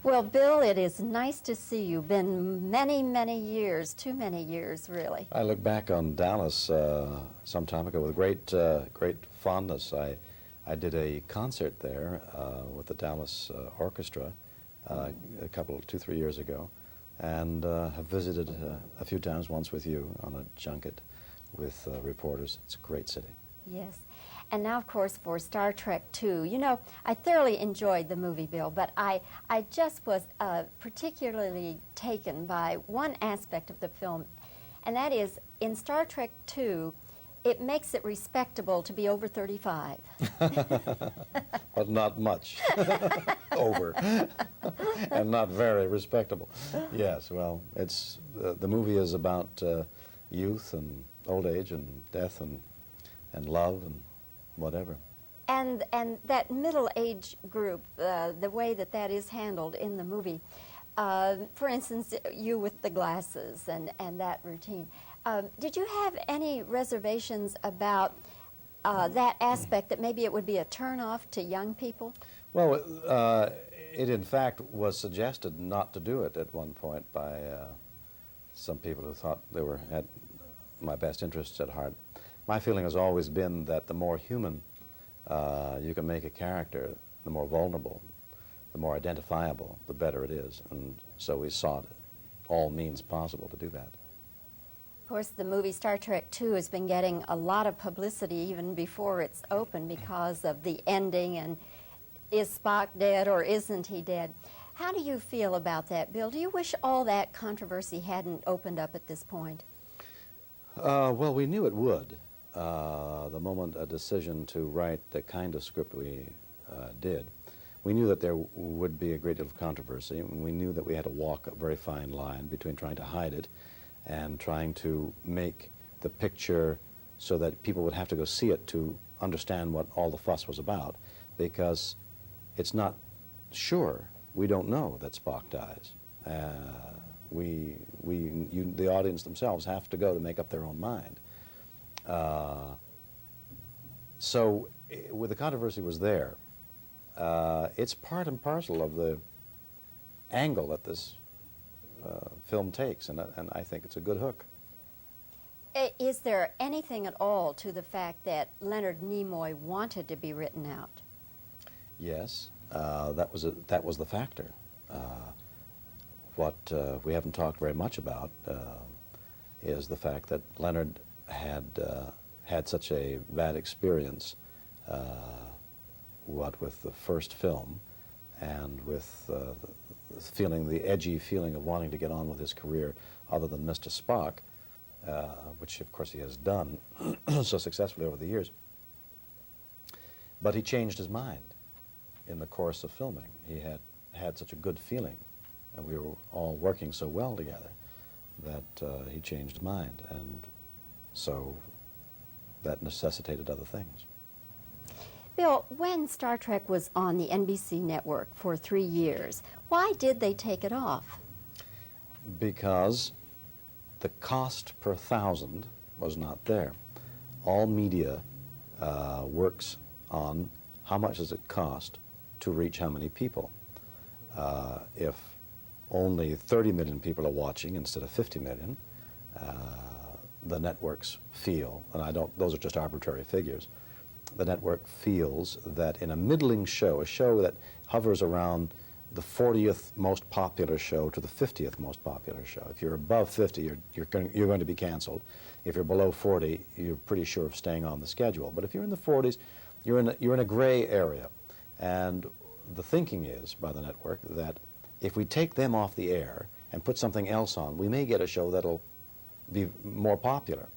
Well, Bill, it is nice to see you. Been many, many years, too many years, really. I look back on Dallas some time ago with great fondness. I did a concert there with the Dallas Orchestra a couple, 2, 3 years ago, and have visited a few times, once with you on a junket with reporters. It's a great city. Yes. And now, of course, for Star Trek II. You know, I thoroughly enjoyed the movie, Bill, but I just was particularly taken by one aspect of the film, and that is, in Star Trek II, it makes it respectable to be over 35. But not much over, and not very respectable. Yes, well, it's the movie is about youth and old age and death and love and whatever. And that middle age group, the way that that is handled in the movie, for instance, you with the glasses and that routine. Did you have any reservations about that aspect, that maybe it would be a turnoff to young people? Well, it in fact was suggested not to do it at one point by some people who thought they had my best interests at heart. My feeling has always been that the more human you can make a character, the more vulnerable, the more identifiable, the better it is. And so we sought all means possible to do that. Of course, the movie Star Trek II has been getting a lot of publicity even before it's open because of the ending and is Spock dead or isn't he dead? How do you feel about that, Bill? Do you wish all that controversy hadn't opened up at this point? Well, we knew it would. The moment a decision to write the kind of script we did, we knew that there would be a great deal of controversy, and we knew that we had to walk a very fine line between trying to hide it and trying to make the picture so that people would have to go see it to understand what all the fuss was about, because it's not sure. We don't know that Spock dies. The audience themselves have to go to make up their own mind. So the controversy was there. It's part and parcel of the angle that this film takes, and I think it's a good hook. Is there anything at all to the fact that Leonard Nimoy wanted to be written out? Yes, that was the factor. What we haven't talked very much about is the fact that Leonard had such a bad experience, with the first film, and with the edgy feeling of wanting to get on with his career other than Mr. Spock, which of course he has done so successfully over the years. But he changed his mind in the course of filming. He had such a good feeling, and we were all working so well together that he changed his mind, and so that necessitated other things. Bill, when Star Trek was on the NBC network for 3 years, why did they take it off? Because the cost per thousand was not there. All media works on how much does it cost to reach how many people. If only 30 million people are watching instead of 50 million, the networks feel, and those are just arbitrary figures, the network feels that in a middling show, a show that hovers around the 40th most popular show to the 50th most popular show. If you're above 50, you're going to be canceled. If you're below 40, you're pretty sure of staying on the schedule. But if you're in the 40s, you're in a gray area. And the thinking is, by the network, that if we take them off the air and put something else on, we may get a show that'll be more popular.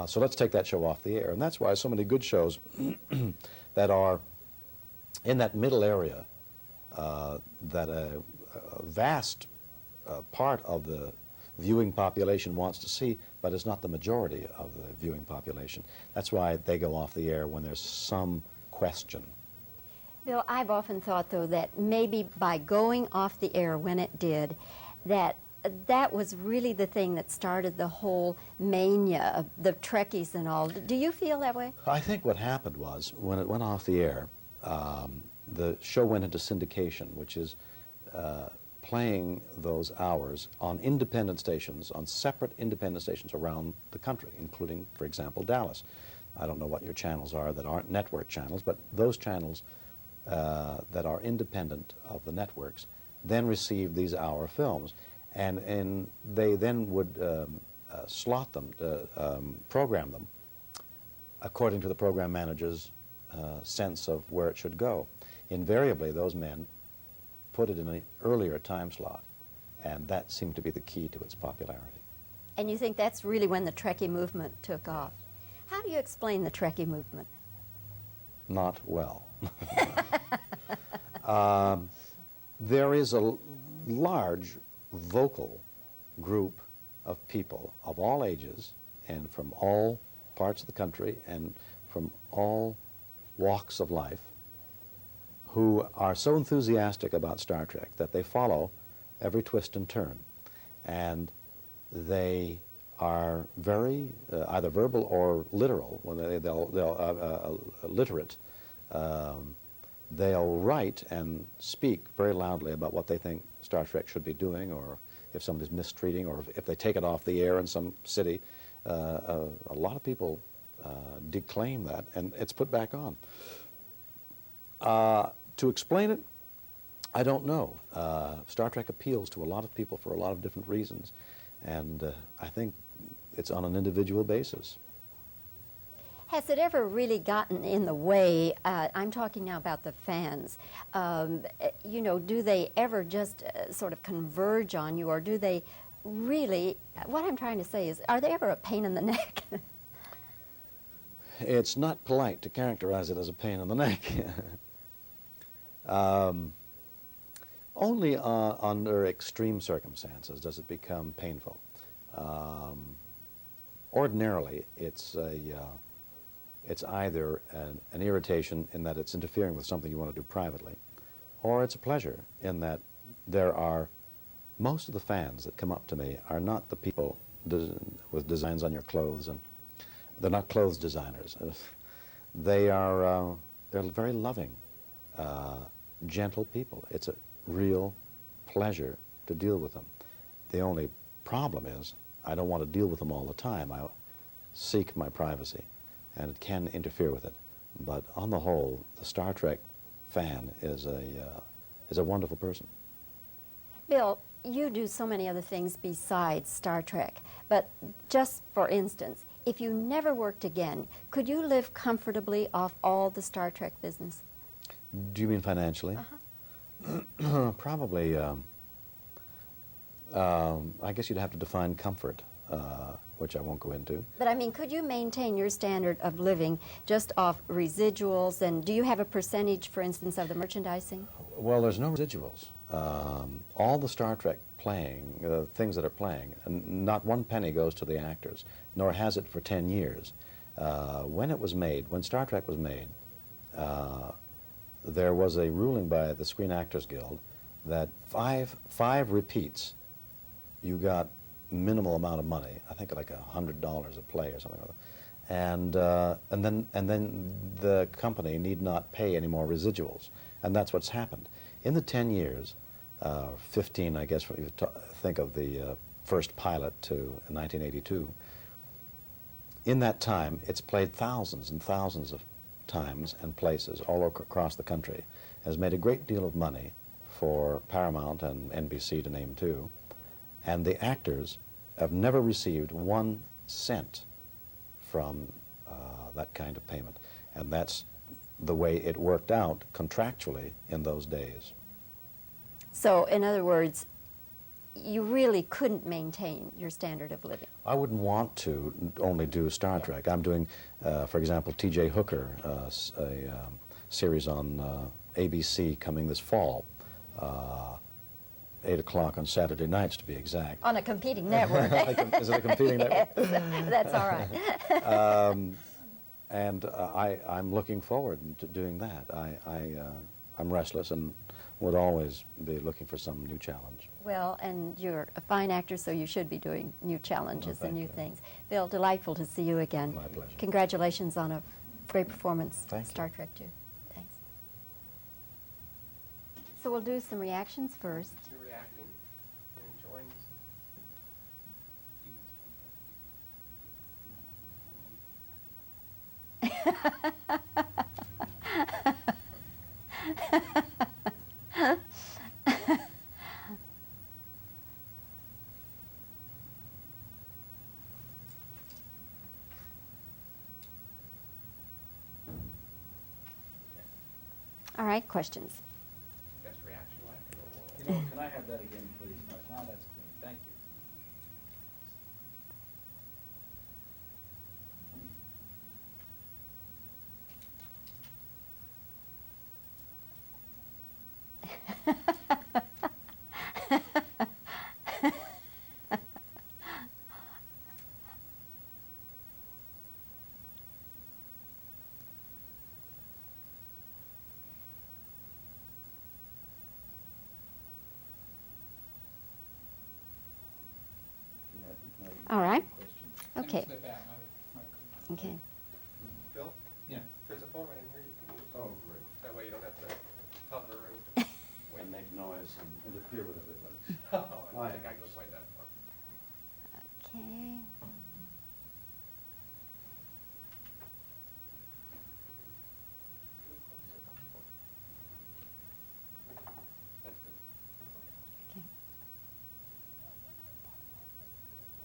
So let's take that show off the air. And that's why so many good shows that are in that middle area, that a vast part of the viewing population wants to see, but it's not the majority of the viewing population. That's why they go off the air when there's some question. Bill, I've often thought, though, that maybe by going off the air when it did, that was really the thing that started the whole mania of the Trekkies and all. Do you feel that way? I think what happened was, when it went off the air, the show went into syndication, which is playing those hours on independent stations, on separate independent stations around the country, including, for example, Dallas. I don't know what your channels are that aren't network channels, but those channels that are independent of the networks then receive these hour films, and they then would slot them, program them according to the program manager's sense of where it should go. Invariably, those men put it in an earlier time slot, and that seemed to be the key to its popularity. And you think that's really when the Trekkie movement took off. How do you explain the Trekkie movement? Not well. There is a large vocal group of people of all ages and from all parts of the country and from all walks of life who are so enthusiastic about Star Trek that they follow every twist and turn. And they are very either verbal or literal. When they'll literate. They'll write and speak very loudly about what they think Star Trek should be doing, or if somebody's mistreating, or if they take it off the air in some city. A lot of people declaim that, and it's put back on. To explain it, I don't know. Star Trek appeals to a lot of people for a lot of different reasons, and I think it's on an individual basis. Has it ever really gotten in the way? I'm talking now about the fans. You know, do they ever just sort of converge on you, or do they really, what I'm trying to say is, are they ever a pain in the neck? It's not polite to characterize it as a pain in the neck. Only under extreme circumstances does it become painful. Ordinarily, it's either an irritation in that it's interfering with something you want to do privately, or it's a pleasure in that there are, most of the fans that come up to me are not the people with designs on your clothes, and they're not clothes designers. They are, they're very loving, gentle people. It's a real pleasure to deal with them. The only problem is I don't want to deal with them all the time. I seek my privacy, and it can interfere with it. But on the whole, the Star Trek fan is a wonderful person. Bill, you do so many other things besides Star Trek, but just for instance, if you never worked again, could you live comfortably off all the Star Trek business? Do you mean financially? Uh-huh. Probably, I guess you'd have to define comfort, which I won't go into. But I mean, could you maintain your standard of living just off residuals? And do you have a percentage, for instance, of the merchandising? Well, there's no residuals. All the Star Trek playing, things that are playing, and not one penny goes to the actors, nor has it for 10 years. When it was made, when Star Trek was made, there was a ruling by the Screen Actors Guild that five repeats, you got minimal amount of money. I think like $100 a play or something like that. And then the company need not pay any more residuals, and that's what's happened. In the 10 years, 15, I guess, when you think of the first pilot to 1982, in that time, it's played thousands and thousands of times and places all across the country, has made a great deal of money for Paramount and NBC, to name two, and the actors have never received 1 cent from that kind of payment, and that's the way it worked out contractually in those days. So, in other words, you really couldn't maintain your standard of living. I wouldn't want to only do Star Trek. I'm doing, for example, T.J. Hooker, a series on ABC coming this fall, 8 o'clock on Saturday nights, to be exact. On a competing network. Is it a competing network? Yes, that's all right. And I'm looking forward to doing that. I'm restless and would always be looking for some new challenge. Well, and you're a fine actor, so you should be doing new challenges and new you. things. Bill, delightful to see you again. My pleasure. Congratulations on a great performance. Thank you. Star Trek 2. Thanks. So we'll do some reactions first. You're reacting and enjoying. All right, questions. Best reaction like in the world. You know, can I have that again, please? Now that's clean. Thank you. Yeah, I think now you All right. have questions. Okay. Slip out. Okay. Bill, Yeah. there's a phone right in here you can use. Oh, great. That way you don't have to hover and wait. And make noise and interfere with everybody. Oh, I Oh, don't think yeah. I go quite that far. Okay. That's good. Okay.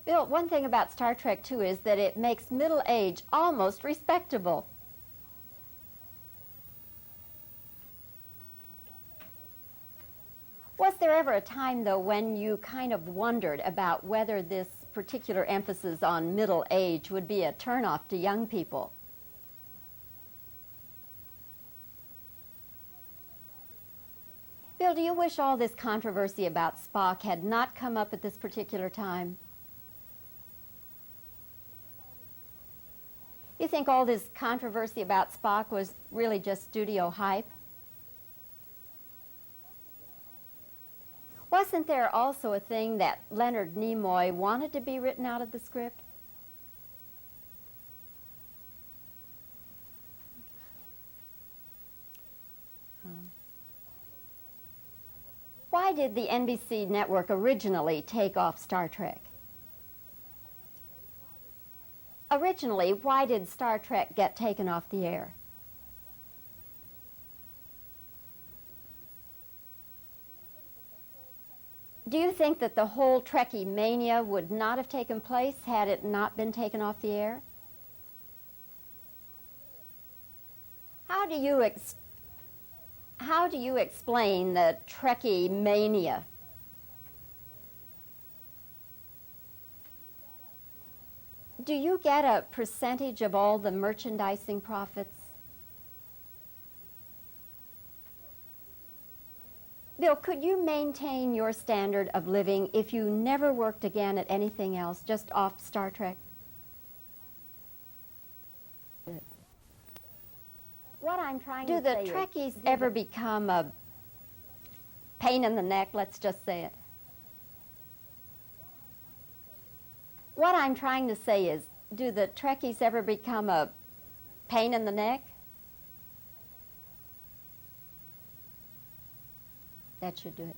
Bill, one thing about Star Trek, too, is that it makes middle age almost respectable. Was there ever a time, though, when you kind of wondered about whether this particular emphasis on middle age would be a turnoff to young people? Bill, do you wish all this controversy about Spock had not come up at this particular time? You think all this controversy about Spock was really just studio hype? Wasn't there also a thing that Leonard Nimoy wanted to be written out of the script? Why did the NBC network originally take off Star Trek? Originally, why did Star Trek get taken off the air? Do you think that the whole Trekkie mania would not have taken place had it not been taken off the air? How do you explain the Trekkie mania? Do you get a percentage of all the merchandising profits? Bill, could you maintain your standard of living if you never worked again at anything else, just off Star Trek? What I'm trying Do to the say Trekkies is, ever become a pain in the neck, let's just say it? What I'm trying to say is, do the Trekkies ever become a pain in the neck? That should do it.